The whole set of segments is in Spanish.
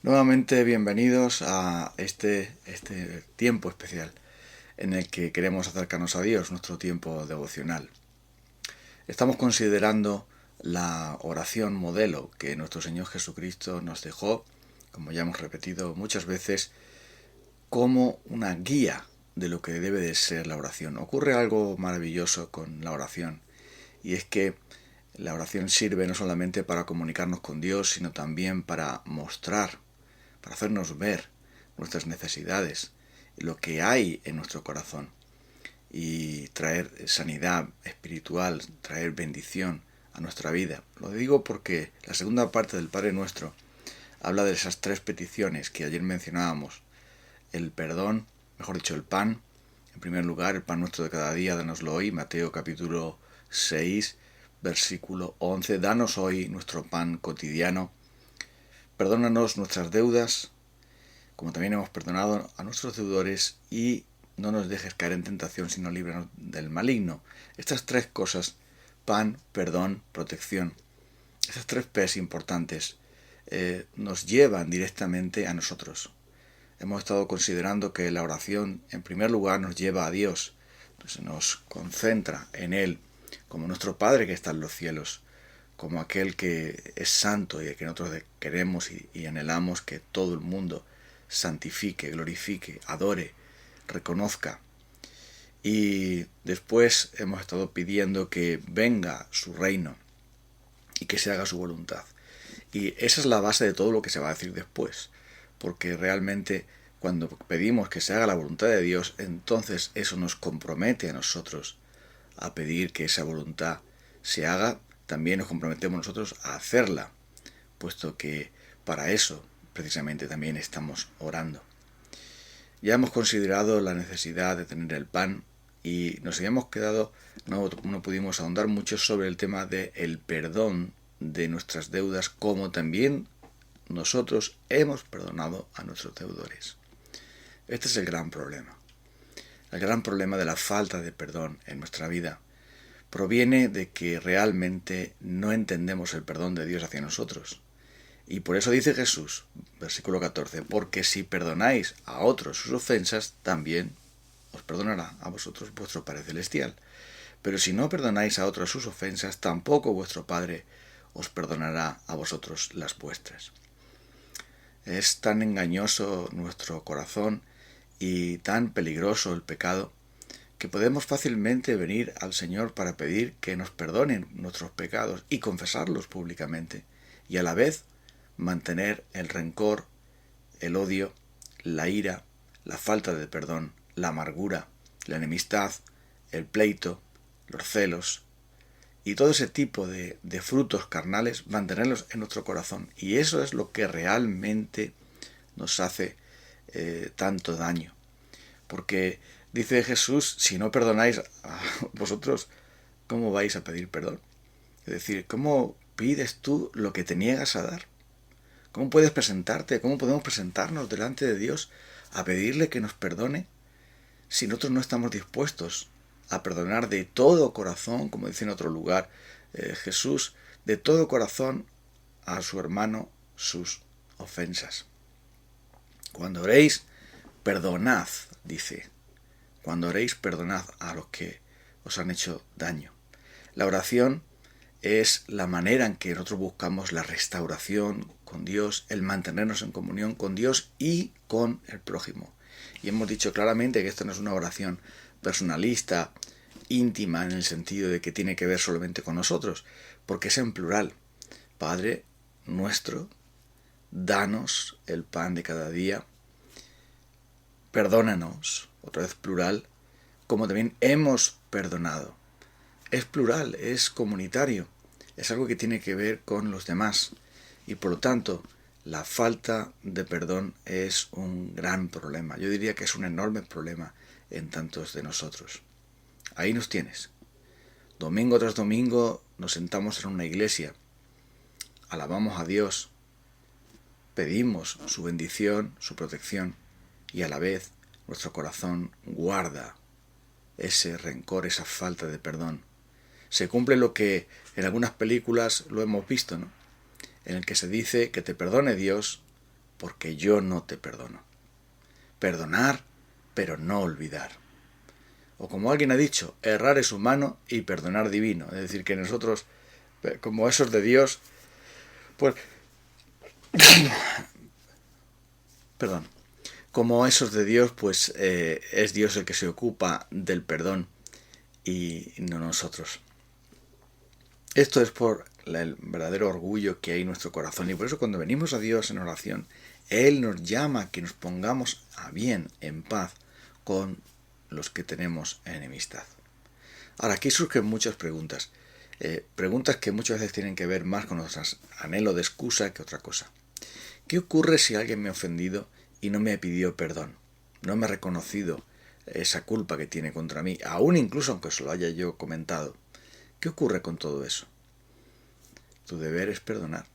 Nuevamente bienvenidos a este tiempo especial en el que queremos acercarnos a Dios, nuestro tiempo devocional. Estamos considerando la oración modelo que nuestro Señor Jesucristo nos dejó, como ya hemos repetido muchas veces, como una guía de lo que debe de ser la oración. Ocurre algo maravilloso con la oración, y es que la oración sirve no solamente para comunicarnos con Dios, sino también para mostrar, para hacernos ver nuestras necesidades, lo que hay en nuestro corazón y traer sanidad espiritual, traer bendición a nuestra vida. Lo digo porque la segunda parte del Padre Nuestro habla de esas tres peticiones que ayer mencionábamos. El perdón, mejor dicho, el pan. En primer lugar, el pan nuestro de cada día, danoslo hoy. Mateo capítulo 6, versículo 11. Danos hoy nuestro pan cotidiano. Perdónanos nuestras deudas, como también hemos perdonado a nuestros deudores, y no nos dejes caer en tentación, sino líbranos del maligno. Estas tres cosas, pan, perdón, protección, estas tres P's importantes, nos llevan directamente a nosotros. Hemos estado considerando que la oración, en primer lugar, nos lleva a Dios, entonces nos concentra en Él, como nuestro Padre que está en los cielos, como aquel que es santo y que nosotros queremos y anhelamos que todo el mundo santifique, glorifique, adore, reconozca. Y después hemos estado pidiendo que venga su reino y que se haga su voluntad. Y esa es la base de todo lo que se va a decir después, porque realmente cuando pedimos que se haga la voluntad de Dios, entonces eso nos compromete a nosotros a pedir que esa voluntad se haga. También nos comprometemos nosotros a hacerla, puesto que para eso precisamente también estamos orando. Ya hemos considerado la necesidad de tener el pan y nos habíamos quedado, no pudimos ahondar mucho sobre el tema del perdón de nuestras deudas, como también nosotros hemos perdonado a nuestros deudores. Este es el gran problema. El gran problema de la falta de perdón en nuestra vida proviene de que realmente no entendemos el perdón de Dios hacia nosotros. Y por eso dice Jesús, versículo 14, porque si perdonáis a otros sus ofensas, también os perdonará a vosotros vuestro Padre Celestial. Pero si no perdonáis a otros sus ofensas, tampoco vuestro Padre os perdonará a vosotros las vuestras. Es tan engañoso nuestro corazón y tan peligroso el pecado que podemos fácilmente venir al Señor para pedir que nos perdonen nuestros pecados y confesarlos públicamente, y a la vez mantener el rencor, el odio, la ira, la falta de perdón, la amargura, la enemistad, el pleito, los celos y todo ese tipo de frutos carnales, mantenerlos en nuestro corazón. Y eso es lo que realmente nos hace tanto daño. Porque dice Jesús, si no perdonáis a vosotros, ¿cómo vais a pedir perdón? Es decir, ¿cómo pides tú lo que te niegas a dar? ¿Cómo puedes presentarte? ¿Cómo podemos presentarnos delante de Dios a pedirle que nos perdone si nosotros no estamos dispuestos a perdonar de todo corazón, como dice en otro lugar Jesús, de todo corazón a su hermano sus ofensas? Cuando oréis, perdonad, dice. Cuando oréis, perdonad a los que os han hecho daño. La oración es la manera en que nosotros buscamos la restauración con Dios, el mantenernos en comunión con Dios y con el prójimo. Y hemos dicho claramente que esto no es una oración personalista, íntima, en el sentido de que tiene que ver solamente con nosotros, porque es en plural. Padre nuestro, danos el pan de cada día, perdónanos, otra vez plural, como también hemos perdonado. Es plural, es comunitario, es algo que tiene que ver con los demás. Y por lo tanto, la falta de perdón es un gran problema. Yo diría que es un enorme problema en tantos de nosotros. Ahí nos tienes. Domingo tras domingo nos sentamos en una iglesia, alabamos a Dios, pedimos su bendición, su protección, y a la vez nuestro corazón guarda ese rencor, esa falta de perdón. Se cumple lo que en algunas películas lo hemos visto, ¿no? En el que se dice que te perdone Dios, porque yo no te perdono. Perdonar, pero no olvidar. O como alguien ha dicho, errar es humano y perdonar divino. Es decir, que nosotros, como esos de Dios, pues, perdón, como esos de Dios, pues es Dios el que se ocupa del perdón y no nosotros. Esto es por el verdadero orgullo que hay en nuestro corazón, y por eso cuando venimos a Dios en oración, Él nos llama a que nos pongamos a bien, en paz, con los que tenemos enemistad. Ahora, aquí surgen muchas preguntas. Preguntas que muchas veces tienen que ver más con nuestro anhelo de excusa que otra cosa. ¿Qué ocurre si alguien me ha ofendido y no me pidió perdón? No me ha reconocido esa culpa que tiene contra mí, aún incluso aunque se lo haya yo comentado. ¿Qué ocurre con todo eso? Tu deber es perdonar.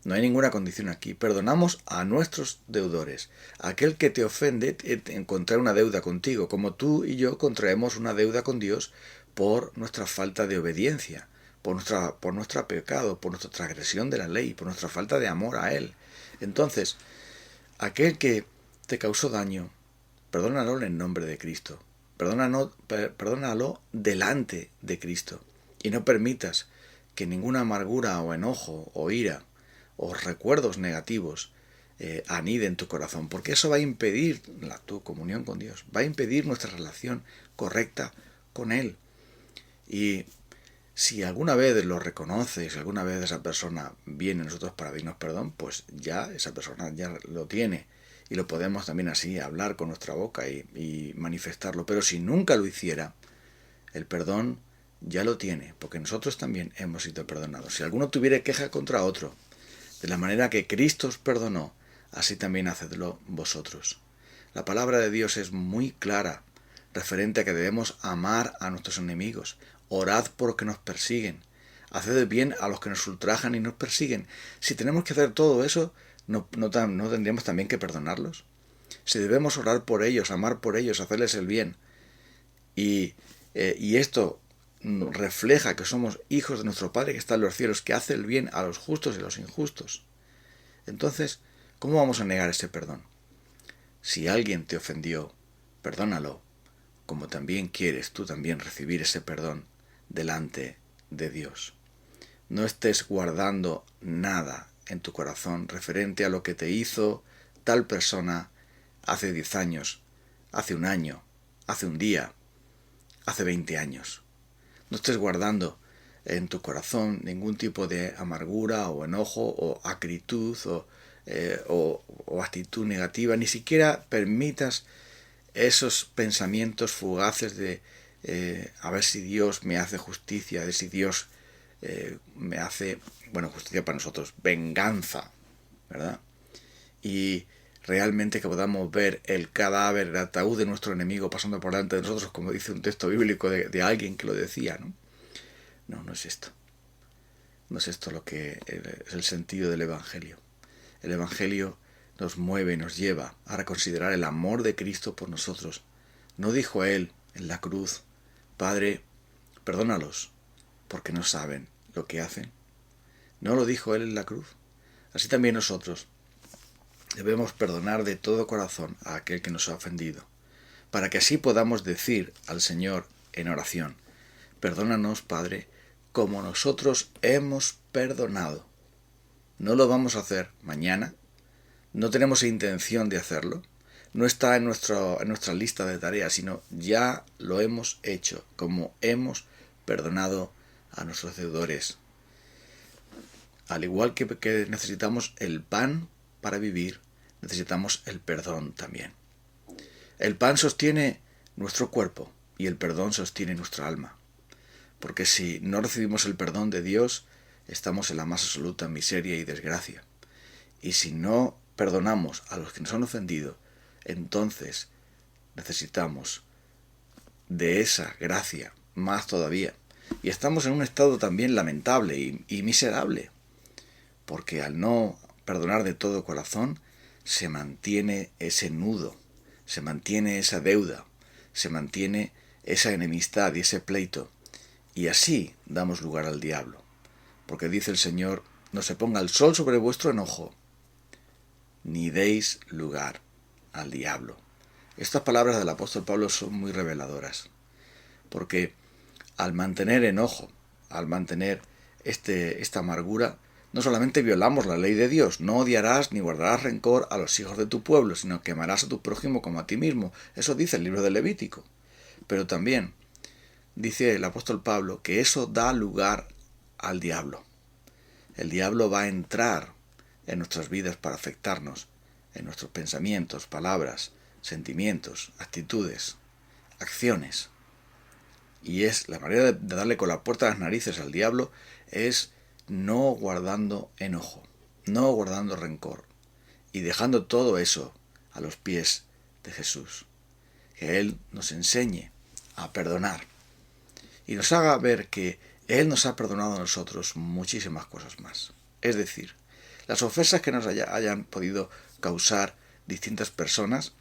No hay ninguna condición aquí. Perdonamos a nuestros deudores. Aquel que te ofende contrae una deuda contigo, como tú y yo contraemos una deuda con Dios por nuestra falta de obediencia, por nuestro pecado, por nuestra transgresión de la ley, por nuestra falta de amor a Él. Entonces, aquel que te causó daño, perdónalo en el nombre de Cristo. Perdónalo delante de Cristo. Y no permitas que ninguna amargura o enojo o ira o recuerdos negativos anide en tu corazón, porque eso va a impedir tu comunión con Dios, va a impedir nuestra relación correcta con Él. Y si alguna vez lo reconoces, si alguna vez esa persona viene a nosotros para pedirnos perdón, pues ya esa persona ya lo tiene y lo podemos también así hablar con nuestra boca y manifestarlo. Pero si nunca lo hiciera, el perdón ya lo tiene, porque nosotros también hemos sido perdonados. Si alguno tuviera queja contra otro, de la manera que Cristo os perdonó, así también hacedlo vosotros. La palabra de Dios es muy clara, referente a que debemos amar a nuestros enemigos, orad por los que nos persiguen, haced el bien a los que nos ultrajan y nos persiguen. Si tenemos que hacer todo eso, ¿no tendríamos también que perdonarlos? Si debemos orar por ellos, amar por ellos, hacerles el bien, y esto refleja que somos hijos de nuestro Padre que está en los cielos, que hace el bien a los justos y a los injustos. Entonces, ¿cómo vamos a negar ese perdón? Si alguien te ofendió, perdónalo, como también quieres tú también recibir ese perdón delante de Dios. No estés guardando nada en tu corazón referente a lo que te hizo tal persona hace 10 años, hace un año, hace un día, hace 20 años. No estés guardando en tu corazón ningún tipo de amargura o enojo o acritud o actitud negativa. Ni siquiera permitas esos pensamientos fugaces de a ver si Dios me hace justicia, a ver si Dios me hace, justicia para nosotros, venganza, ¿verdad? Y realmente que podamos ver el cadáver, el ataúd de nuestro enemigo pasando por delante de nosotros, como dice un texto bíblico de alguien que lo decía, ¿no? No es esto. No es esto lo que es el sentido del Evangelio. El Evangelio nos mueve y nos lleva a reconsiderar el amor de Cristo por nosotros. No dijo Él en la cruz, Padre, perdónalos, porque no saben lo que hacen. No lo dijo Él en la cruz. Así también nosotros debemos perdonar de todo corazón a aquel que nos ha ofendido, para que así podamos decir al Señor en oración, perdónanos, Padre, como nosotros hemos perdonado. No lo vamos a hacer mañana, no tenemos intención de hacerlo, no está en nuestra lista de tareas, sino ya lo hemos hecho, como hemos perdonado a nuestros deudores. Al igual que necesitamos el pan para vivir, necesitamos el perdón también. El pan sostiene nuestro cuerpo y el perdón sostiene nuestra alma. Porque si no recibimos el perdón de Dios, estamos en la más absoluta miseria y desgracia. Y si no perdonamos a los que nos han ofendido, entonces necesitamos de esa gracia más todavía. Y estamos en un estado también lamentable y miserable, porque al no perdonar de todo corazón, se mantiene ese nudo, se mantiene esa deuda, se mantiene esa enemistad y ese pleito. Y así damos lugar al diablo. Porque dice el Señor, no se ponga el sol sobre vuestro enojo, ni deis lugar al diablo. Estas palabras del apóstol Pablo son muy reveladoras, porque al mantener enojo, al mantener esta amargura, no solamente violamos la ley de Dios, no odiarás ni guardarás rencor a los hijos de tu pueblo, sino que amarás a tu prójimo como a ti mismo. Eso dice el libro de Levítico. Pero también dice el apóstol Pablo que eso da lugar al diablo. El diablo va a entrar en nuestras vidas para afectarnos, en nuestros pensamientos, palabras, sentimientos, actitudes, acciones. Y es la manera de darle con la puerta a las narices al diablo es no guardando enojo, no guardando rencor y dejando todo eso a los pies de Jesús. Que Él nos enseñe a perdonar y nos haga ver que Él nos ha perdonado a nosotros muchísimas cosas más. Es decir, las ofensas que nos hayan podido causar distintas personas,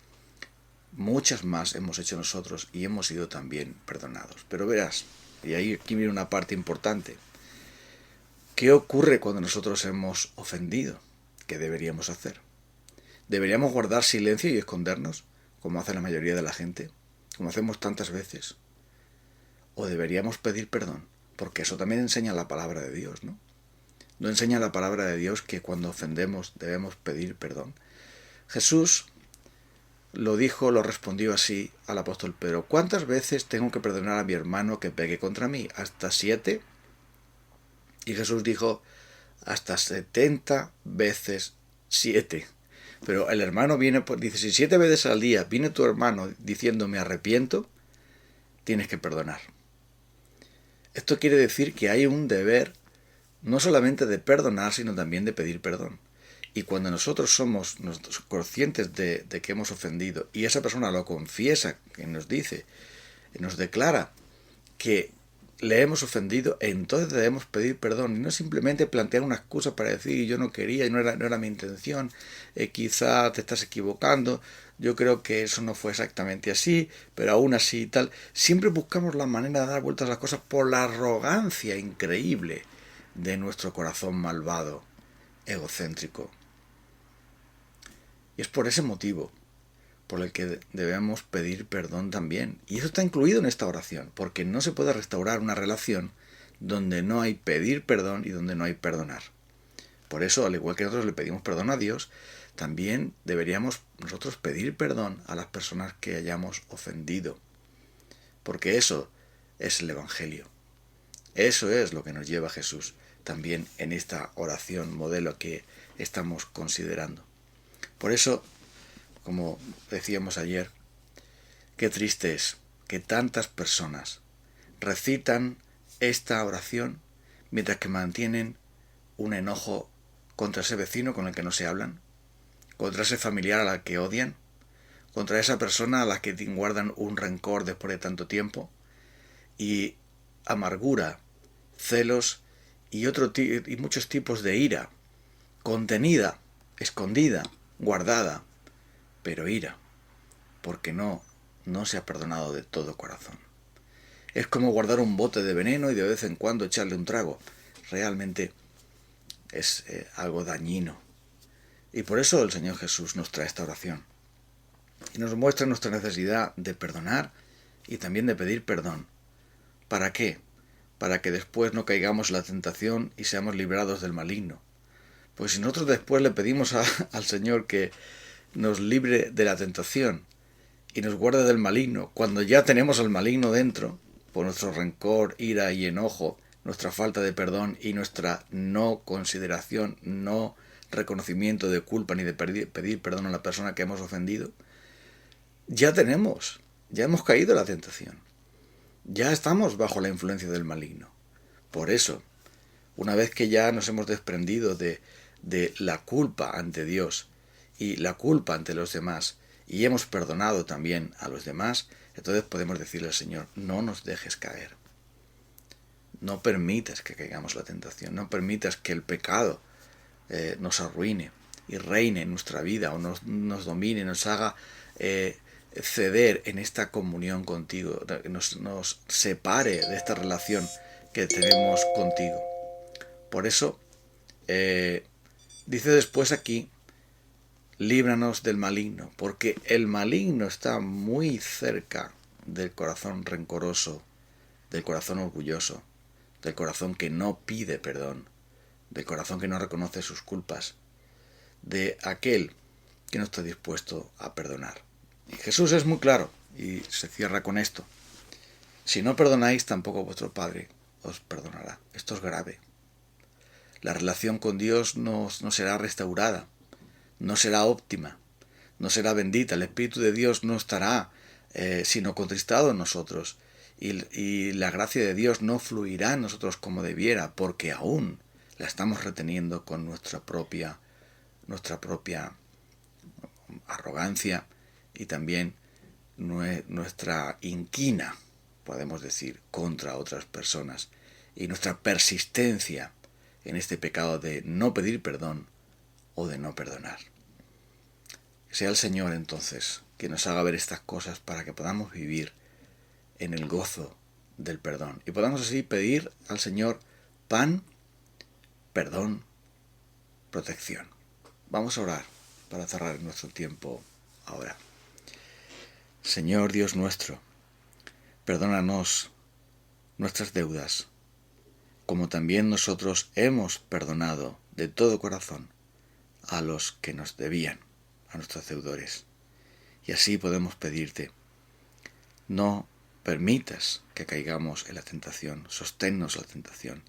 muchas más hemos hecho nosotros y hemos sido también perdonados. Pero verás, y aquí viene una parte importante. ¿Qué ocurre cuando nosotros hemos ofendido? ¿Qué deberíamos hacer? ¿Deberíamos guardar silencio y escondernos, como hace la mayoría de la gente, como hacemos tantas veces? ¿O deberíamos pedir perdón? Porque eso también enseña la palabra de Dios, ¿no? ¿No enseña la palabra de Dios que cuando ofendemos debemos pedir perdón? Jesús lo respondió así al apóstol Pedro: ¿cuántas veces tengo que perdonar a mi hermano que pegue contra mí? ¿Hasta 7? Y Jesús dijo: hasta 70 veces 7. Pero el hermano dice, si 7 veces al día viene tu hermano diciendo me arrepiento, tienes que perdonar. Esto quiere decir que hay un deber no solamente de perdonar, sino también de pedir perdón. Y cuando nosotros somos conscientes de que hemos ofendido y esa persona lo confiesa, que nos dice, nos declara que le hemos ofendido, entonces debemos pedir perdón y no simplemente plantear una excusa para decir yo no quería, no era mi intención, quizá te estás equivocando, yo creo que eso no fue exactamente así, pero aún así y tal. Siempre buscamos la manera de dar vueltas a las cosas por la arrogancia increíble de nuestro corazón malvado, egocéntrico. Y es por ese motivo por el que debemos pedir perdón también. Y eso está incluido en esta oración, porque no se puede restaurar una relación donde no hay pedir perdón y donde no hay perdonar. Por eso, al igual que nosotros le pedimos perdón a Dios, también deberíamos nosotros pedir perdón a las personas que hayamos ofendido. Porque eso es el Evangelio. Eso es lo que nos lleva a Jesús también en esta oración modelo que estamos considerando. Por eso, como decíamos ayer, qué triste es que tantas personas recitan esta oración mientras que mantienen un enojo contra ese vecino con el que no se hablan, contra ese familiar a la que odian, contra esa persona a la que guardan un rencor después de tanto tiempo, y amargura, celos y muchos tipos de ira, contenida, escondida, guardada, pero ira, porque no se ha perdonado de todo corazón. Es como guardar un bote de veneno y de vez en cuando echarle un trago. Realmente es algo dañino. Y por eso el Señor Jesús nos trae esta oración. Y nos muestra nuestra necesidad de perdonar y también de pedir perdón. ¿Para qué? Para que después no caigamos en la tentación y seamos librados del maligno. Pues si nosotros después le pedimos al Señor que nos libre de la tentación y nos guarde del maligno, cuando ya tenemos al maligno dentro, por nuestro rencor, ira y enojo, nuestra falta de perdón y nuestra no consideración, no reconocimiento de culpa ni de pedir perdón a la persona que hemos ofendido, ya hemos caído en la tentación, ya estamos bajo la influencia del maligno. Por eso, una vez que ya nos hemos desprendido de la culpa ante Dios y la culpa ante los demás, y hemos perdonado también a los demás, entonces podemos decirle al Señor: no nos dejes caer, no permitas que caigamos en la tentación, no permitas que el pecado nos arruine y reine en nuestra vida, o nos domine, nos haga ceder en esta comunión contigo, nos separe de esta relación que tenemos contigo. Por eso dice después aquí líbranos del maligno, porque el maligno está muy cerca del corazón rencoroso, del corazón orgulloso, del corazón que no pide perdón, del corazón que no reconoce sus culpas, de aquel que no está dispuesto a perdonar. Y Jesús es muy claro y se cierra con esto. Si no perdonáis, tampoco vuestro Padre os perdonará. Esto es grave. La relación con Dios no será restaurada, no será óptima, no será bendita. El Espíritu de Dios no estará sino contristado en nosotros, y la gracia de Dios no fluirá en nosotros como debiera, porque aún la estamos reteniendo con nuestra propia arrogancia y también nuestra inquina, podemos decir, contra otras personas, y nuestra persistencia en este pecado de no pedir perdón o de no perdonar. Sea el Señor entonces que nos haga ver estas cosas para que podamos vivir en el gozo del perdón y podamos así pedir al Señor pan, perdón, protección. Vamos a orar para cerrar nuestro tiempo ahora. Señor Dios nuestro, perdónanos nuestras deudas, como también nosotros hemos perdonado de todo corazón a los que nos debían, a nuestros deudores. Y así podemos pedirte, no permitas que caigamos en la tentación, sosténnos la tentación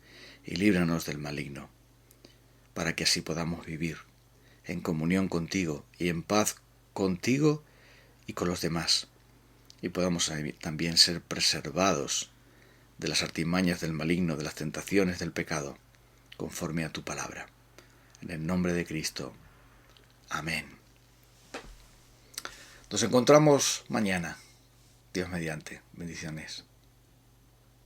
y líbranos del maligno, para que así podamos vivir en comunión contigo y en paz contigo y con los demás, y podamos también ser preservados de las artimañas del maligno, de las tentaciones del pecado, conforme a tu palabra. En el nombre de Cristo. Amén. Nos encontramos mañana, Dios mediante. Bendiciones.